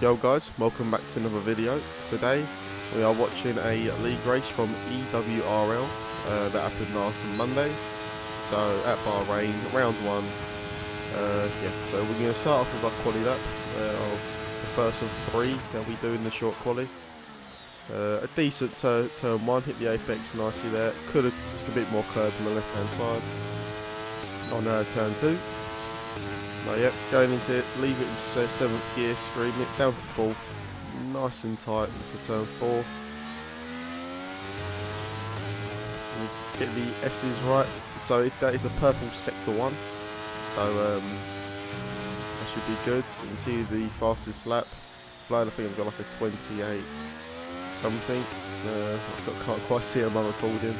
Yo guys, welcome back to another video. Today we are watching a league race from EWRL that happened last Monday. So at Bahrain, round one. So we're going to start off with our quali lap, the first of three that we do in the short quali. A decent turn one, hit the apex nicely there. Could have just a bit more curve on the left hand side. On turn two. Yep, going into it, leave it in 7th gear, screaming it down to 4th, nice and tight into turn 4. We'll get the S's right, so that is a purple sector 1, so that should be good. So you can see the fastest lap, flying, I think I've got like a 28 something, I can't quite see it on my recording.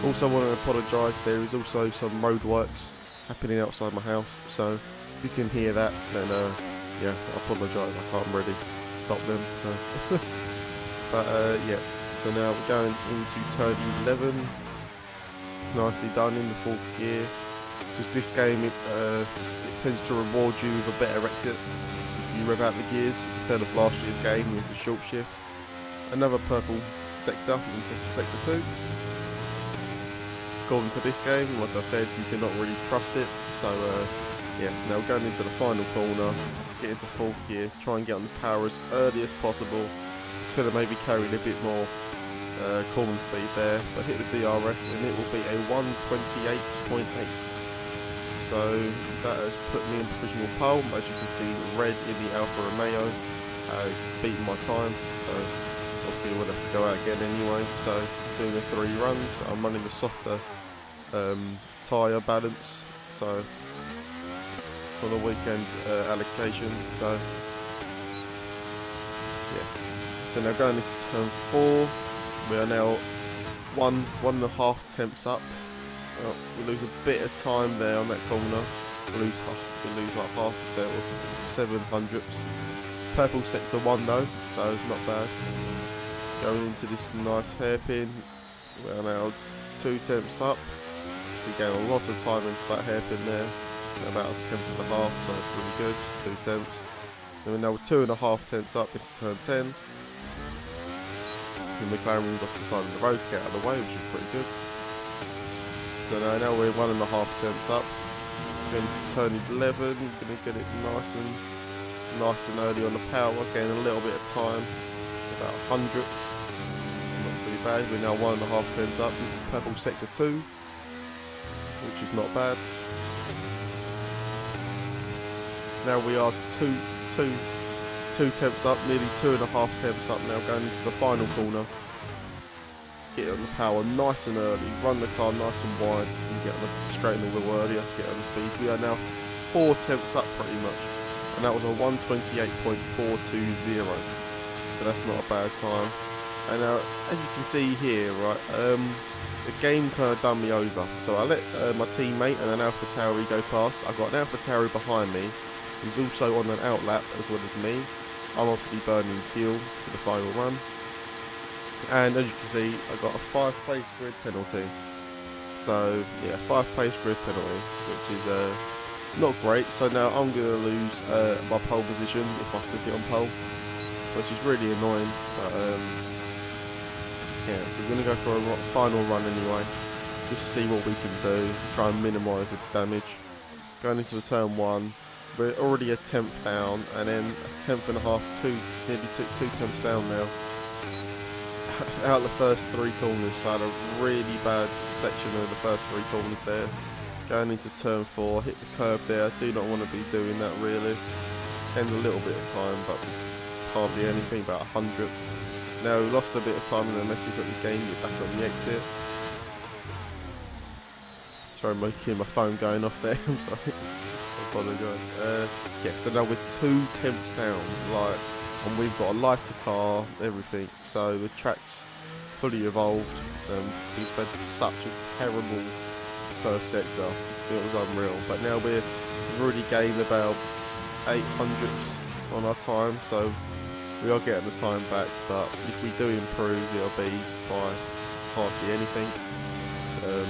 Also want to apologise, there is also some roadworks happening outside my house, so if you can hear that, then yeah, I apologise, I can't really stop them. So, but yeah. So now we're going into turn 11. Nicely done in the 4th gear. Because this game it tends to reward you with a better exit if you rev out the gears instead of last year's game with the short shift. Another purple sector in sector 2. According to this game, like I said, you cannot really trust it. So. Yeah, now going into the final corner, get into 4th gear, try and get on the power as early as possible. Could have maybe carried a bit more corner speed there, but hit the DRS and it will be a 128.8. So that has put me in provisional pole. As you can see, red in the Alfa Romeo has beaten my time, so obviously we'll have to go out again anyway. So doing the 3 runs, I'm running the softer tyre balance, so for the weekend allocation. So yeah, so now going into turn 4, we are now 1.5 tenths up. We lose a bit of time there on that corner. We lose like half a tenth, or 700ths. Purple sector 1 though, so not bad. Going into this nice hairpin, we are now 2 tenths up. We gain a lot of time into that hairpin there. About a 10th and a half, so it's really good. 2 tenths. And we're now 2.5 tenths up into turn 10. The McLaren's off the side of the road to get out of the way, which is pretty good. So now we're 1.5 tenths up. Going to turn 11, going to get it nice and early on the power. Gain a little bit of time, about 100th. Not too bad. We're now 1.5 tenths up. Purple sector 2, which is not bad. Now we are 2 tenths up, nearly 2.5 tenths up now, going into the final corner. Get on the power nice and early, run the car nice and wide, and get on the straight and all the earlier to get on the speed. We are now 4 tenths up pretty much, and that was a 128.420, so that's not a bad time. And now, as you can see here, right, the game kind of done me over. So I let my teammate and an AlphaTauri go past. I got an AlphaTauri behind me, who's also on an outlap as well as me. I'm obviously burning fuel for the final run. And as you can see, I got a 5-place grid penalty. So yeah, 5-place grid penalty, which is not great. So now I'm going to lose my pole position if I stick it on pole, which is really annoying. But yeah, so we're going to go for a final run anyway, just to see what we can do, try and minimise the damage. Going into the turn 1. We're already a 10th down, and then a 10th and a half, nearly two tenths down now. Out the first 3 corners, so I had a really bad section of the first 3 corners there. Going into turn 4, hit the curb there. I do not want to be doing that really. Gained a little bit of time, but hardly anything, about 100th. Now we lost a bit of time in the message that we gained it back on the exit. Sorry, I'm making my phone going off there, I'm sorry. Apologise. Yeah, so now we're 2 tenths down, like, and we've got a lighter car, everything. So the track's fully evolved. We've had such a terrible first sector. It was unreal. But now we've already gained about 800ths on our time, so we are getting the time back. But if we do improve, it'll be by hardly anything. So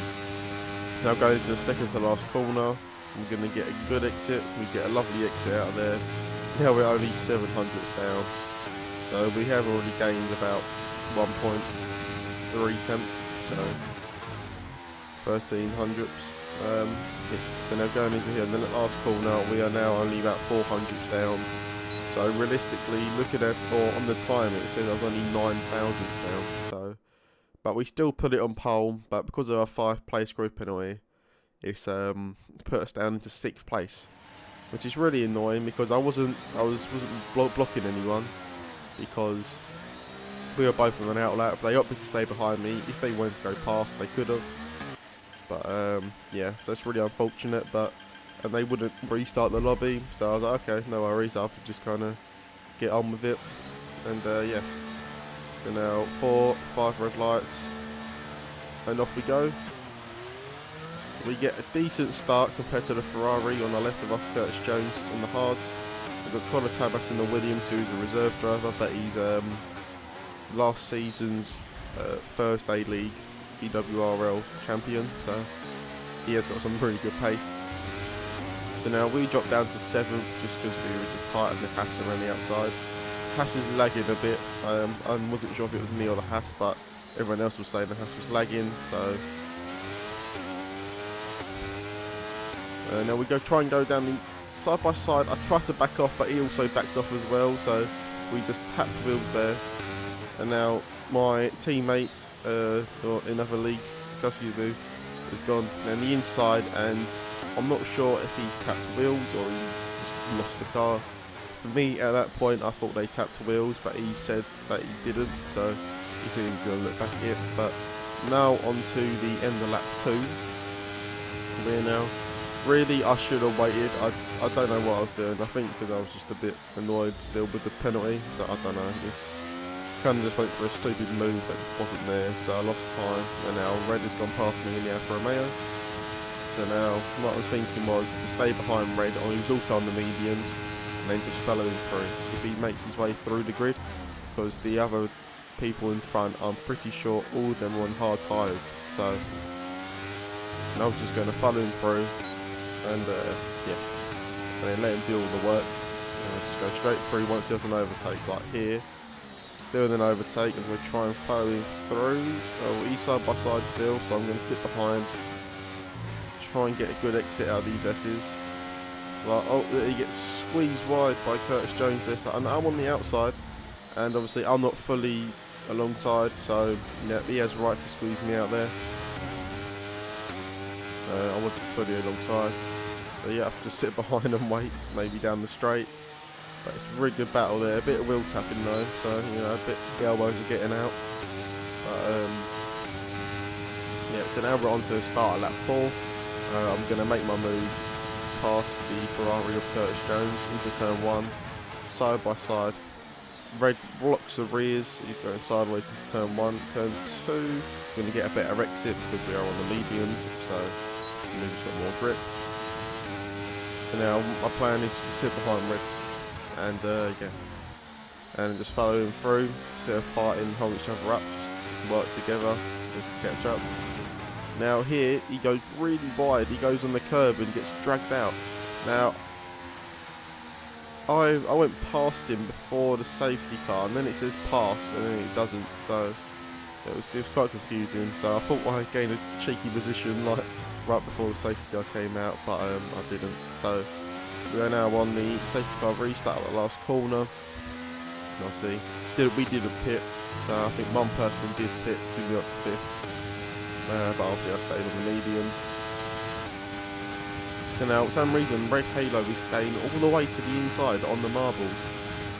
now going into the second to last corner. We're going to get a good exit. We get a lovely exit out of there. Now we're only 700 down. So we have already gained about 1.3 temps. So 1300s. Yeah. So now going into here, and then at last corner, we are now only about 400s down. So realistically, looking at, or on the time, it says I was only 9,000s down. So, but we still put it on pole. But because of our 5-place group anyway, it's put us down into 6th place, which is really annoying because I wasn't blocking anyone because we were both on an outlap. They opted to stay behind me. If they wanted to go past, they could have. But yeah, so that's really unfortunate. And they wouldn't restart the lobby, so I was like, okay, no worries. I'll just kind of get on with it. And yeah, so now 4, 5 red lights, and off we go. We get a decent start compared to the Ferrari on the left of us, Curtis Jones on the hards. We've got Connor Tabas in the Williams, who's a reserve driver, but he's last season's Thursday League EWRL champion, so he has got some really good pace. So now we dropped down to 7th just because we were just tight on the Haas around the outside. Haas is lagging a bit. I wasn't sure if it was me or the Haas, but everyone else was saying the Haas was lagging, so now we try and go down the side by side. I tried to back off, but he also backed off as well, so we just tapped wheels there. And now my teammate in other leagues, Kuskibu, has gone down the inside, and I'm not sure if he tapped wheels or he just lost the car. For me, at that point, I thought they tapped wheels, but he said that he didn't, so he said he was going to look back at it. But now on to the end of lap 2. We're now, really, I should have waited. I don't know what I was doing. I think because I was just a bit annoyed still with the penalty, so I don't know. Just kind of just went for a stupid move that wasn't there, so I lost time. And now Red has gone past me in the Alfa Romeo. So now what I was thinking was to stay behind Red, or he was also on the mediums, and then just follow him through if he makes his way through the grid, because the other people in front, I'm pretty sure all of them are on hard tyres. So and I was just going to follow him through, and yeah, and then let him do all the work. And I'll just go straight through once he has an overtake, like here. Doing an overtake, and we'll try and follow him through. Oh, he's side by side still, so I'm going to sit behind, try and get a good exit out of these S's. Like, oh, he gets squeezed wide by Curtis Jones there, so, and I'm on the outside, and obviously I'm not fully alongside, so yeah, he has a right to squeeze me out there. I wasn't fully alongside, so yeah, I have to sit behind and wait, maybe down the straight. But it's a really good battle there, a bit of wheel tapping though, so you know, the elbows are getting out. But yeah, so now we're on to the start of lap 4. I'm going to make my move past the Ferrari of Curtis Jones into turn 1, side by side. Red blocks the rears, he's going sideways into turn 1. Turn 2, going to get a better exit because we are on the mediums, so we've just got more grip. So now my plan is to sit behind Red and yeah, and just follow him through instead of fighting, hold each other up, just work together to catch up. Now here he goes really wide, he goes on the curb and gets dragged out. Now I went past him before the safety car, and then it says pass and then it doesn't, so it was quite confusing. So I thought I gained a cheeky position like right before the safety car came out, but I didn't. So we are now on the safety car restart at the last corner. I'll see. We did a pit, so I think one person did pit to be up to 5th. But obviously I stayed on the mediums. So now for some reason Red Halo is staying all the way to the inside on the marbles.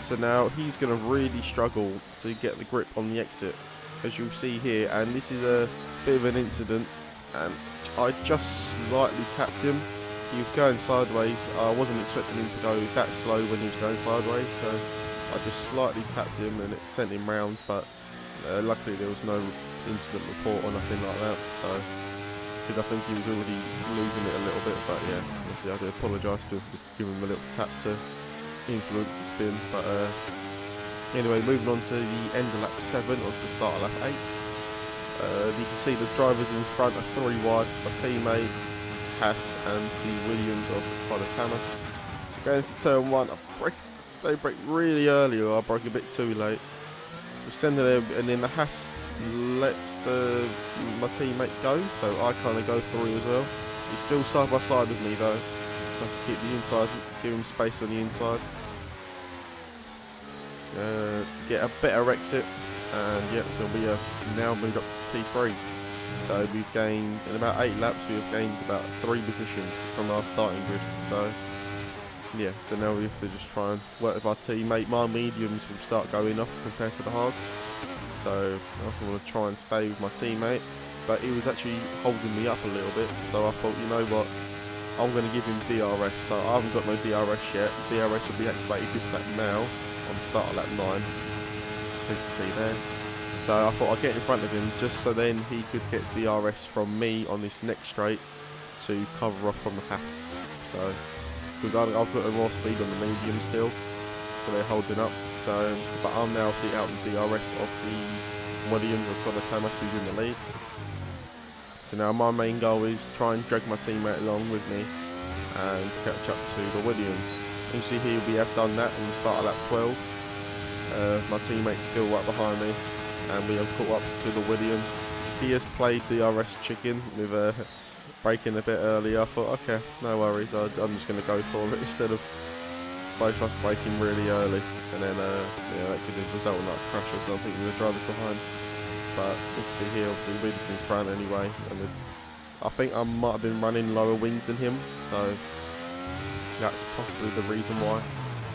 So now he's going to really struggle to get the grip on the exit, as you'll see here. And this is a bit of an incident, and I just slightly tapped him. He was going sideways. I wasn't expecting him to go that slow when he was going sideways, so I just slightly tapped him and it sent him round, but luckily there was no incident report or nothing like that, so because I think he was already losing it a little bit. But yeah, obviously I do apologise to him, just give him a little tap to influence the spin. But anyway, moving on to the end of lap 7, or to the start of lap 8. You can see the drivers in front are 3 wide, my teammate Haas and the Williams of Connor Tabas. So going into turn 1, I they brake really early, or I broke a bit too late. Just sending them, and then the Haas lets my teammate go, so I kind of go through as well. He's still side by side with me though. I have to keep the inside, give him space on the inside. Get a better exit, and yep, so we have now moved up to P3. So we've gained, in about 8 laps, we've gained about 3 positions from our starting grid. So yeah, so now we have to just try and work with our teammate. My mediums will start going off compared to the hards. So I want to try and stay with my teammate, but he was actually holding me up a little bit. So I thought, you know what, I'm going to give him DRS. So I haven't got no DRS yet. DRS will be activated this lap now on the start of lap 9. As you can see there. So I thought I'd get in front of him just so then he could get DRS from me on this next straight to cover off from the Haas. So, because I've got a raw speed on the medium still, so they're holding up. So, but I'm now obviously out the DRS of the Williams. I've got a Thomas who's in the lead. So now my main goal is try and drag my teammate along with me and catch up to the Williams. You see here we have done that on the start of lap 12. My teammate's still right behind me, and we have caught up to the Williams. He has played DRS chicken with braking a bit early. I thought, okay, no worries, I'm just going to go for it instead of both us braking really early, and then yeah, that could result in like a crash or something with the drivers behind. But you can see here, obviously we're just in front anyway, and I think I might have been running lower wings than him, so that's possibly the reason why.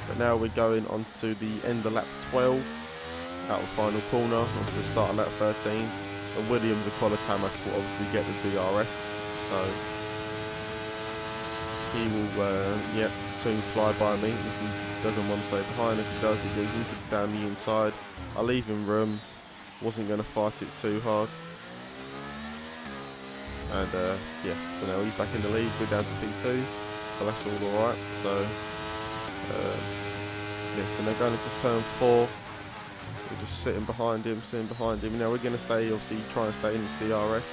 But now we're going on to the end of lap 12, out of the final corner, onto the start of lap 13. And Williams and Colattamas will obviously get the DRS, so he will yep, soon fly by me if he doesn't want to stay behind. If he does, he goes down the inside. I leave him room, wasn't going to fight it too hard. And yeah, so now he's back in the lead, we're down to P2, but that's all alright. So yeah, so now going into turn 4, we're just sitting behind him. Now we're going to stay, obviously try and stay in this DRS,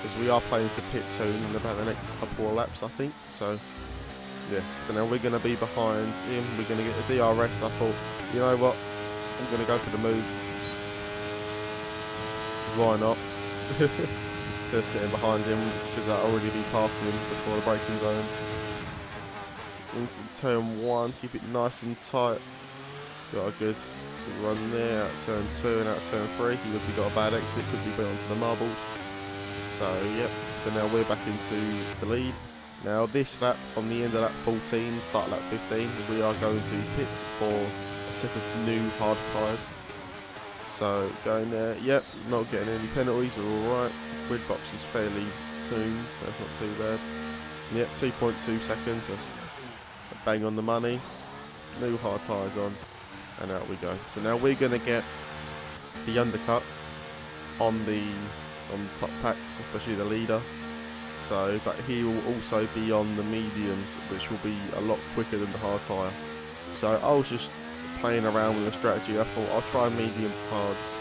because we are planning to pit soon in about the next couple of laps I think. So yeah, so now we're going to be behind him, we're going to get the DRS. I thought, you know what, I'm going to go for the move. Why not? Instead of sitting behind him, because I've already been past him before the braking zone. Into turn 1, keep it nice and tight. Got a good run there, out of turn 2 and out of turn 3. He obviously got a bad exit because he went onto the marbles. So yep, so now we're back into the lead. Now this lap, on the end of lap 14, start lap 15, we are going to pit for a set of new hard tyres. So going there, yep, not getting any penalties, we're alright. Grid box is fairly soon, so it's not too bad. Yep, 2.2 seconds, just bang on the money. New hard tyres on, and out we go. So now we're going to get the undercut on the top pack, especially the leader. So, but he will also be on the mediums, which will be a lot quicker than the hard tyre. So I was just playing around with the strategy. I thought I'll try medium to hards,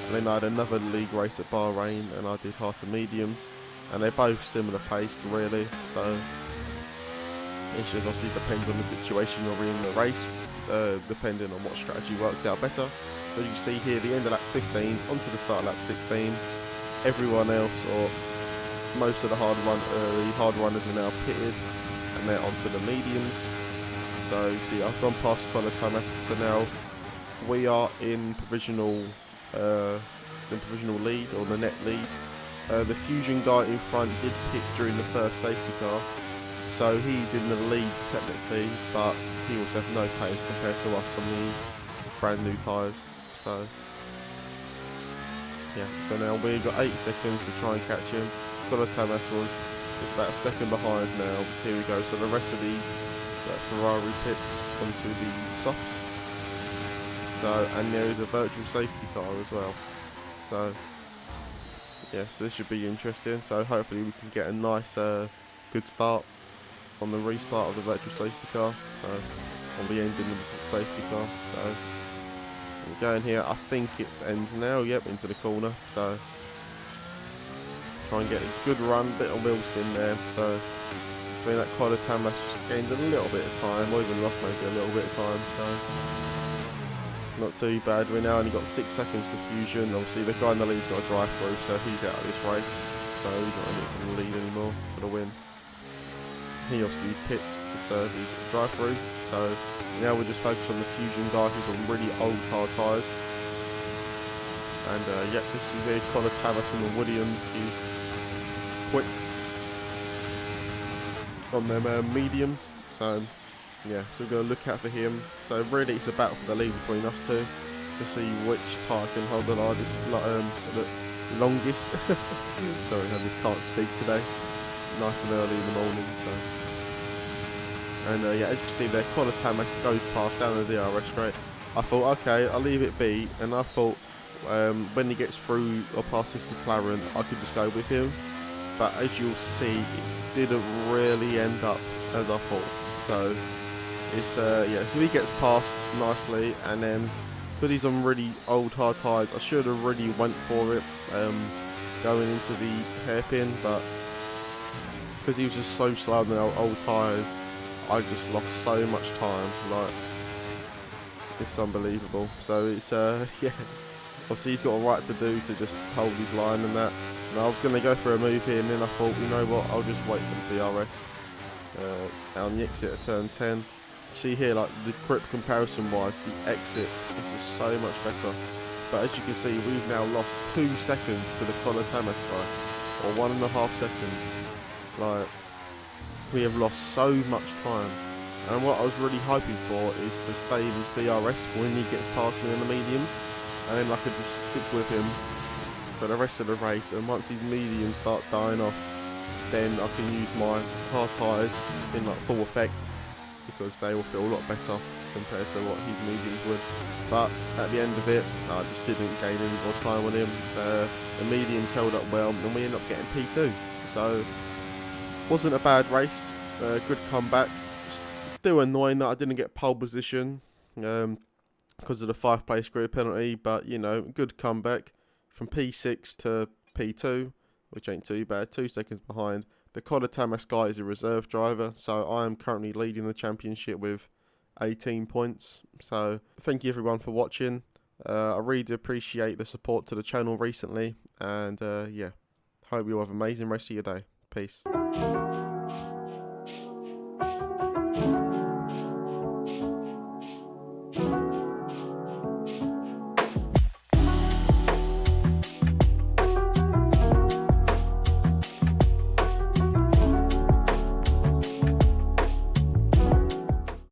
and then I had another league race at Bahrain and I did hard to mediums, and they're both similar paced really. So it just obviously depends on the situation you're in the race, depending on what strategy works out better. So you see here, the end of lap 15 onto the start of lap 16. Everyone else, or most of the hard runners are now pitted, and they're onto the mediums. So see, I've gone past Colattamas, so now we are in provisional lead, or the net lead. The Fusion guy in front did pit during the first safety car, so he's in the lead technically, but he also has no pace compared to us on the brand new tyres. So yeah, so now we've got 8 seconds to try and catch him. Colattamas was just about a second behind now. But here we go. So the rest of the Ferrari pits onto the soft. So, and there is a virtual safety car as well. So yeah, so this should be interesting. So hopefully we can get a nice good start on the restart of the virtual safety car. So on the engine of the safety car. So we're going here. I think it ends now. Yep, into the corner. So try and get a good run, bit of wheel spin there. So I mean, that Kylo Tamas just gained a little bit of time, or even lost maybe a little bit of time, so not too bad. We now only got 6 seconds to fusion. Obviously, the guy in the lead's got a drive through, so he's out of this race, so he's not in the lead anymore for the win. He obviously pits to serve his drive through, so now we're just focused on the fusion guy who's on really old hard tyres. And yeah, this is a Kylo Tamas, and the Williams is quick on them mediums, so yeah, so we're going to look out for him. So really it's a battle for the lead between us two to see which tyre can hold the largest, the longest. Sorry, I just can't speak today. It's nice and early in the morning, so. And yeah, as you can see there, Kylo Tamas goes past down the DRS straight. I thought, okay, I'll leave it be, and I thought when he gets through or past this McLaren, I could just go with him. But as you'll see, it didn't really end up as I thought. So it's yeah, so he gets past nicely, and then because he's on really old hard tyres, I should have really went for it going into the hairpin, but because he was just so slow on the old tyres, I just lost so much time. Like, it's unbelievable. So it's yeah, obviously he's got a right to do to just hold his line and that. And I was going to go for a move here, and then I thought, you know what, I'll just wait for the DRS on the exit of turn 10. You see here, like the grip comparison wise, the exit, this is so much better. But as you can see, we've now lost 2 seconds to the Kylo Tamas guy, or 1.5 seconds. Like, we have lost so much time. And what I was really hoping for is to stay in his DRS when he gets past me in the mediums, and then I could just stick with him for the rest of the race, and once his mediums start dying off, then I can use my hard tyres in like full effect, because they will feel a lot better compared to what his mediums would. But at the end of it, I just didn't gain any more time on him. The mediums held up well, and we ended up getting P2. So wasn't a bad race, good comeback. Still annoying that I didn't get pole position because of the 5-place grid penalty, but you know, good comeback from P6 to P2, which ain't too bad, 2 seconds behind. The Kylo Tamas guy is a reserve driver, so I am currently leading the championship with 18 points. So thank you everyone for watching. I really do appreciate the support to the channel recently, and yeah, hope you have an amazing rest of your day. Peace.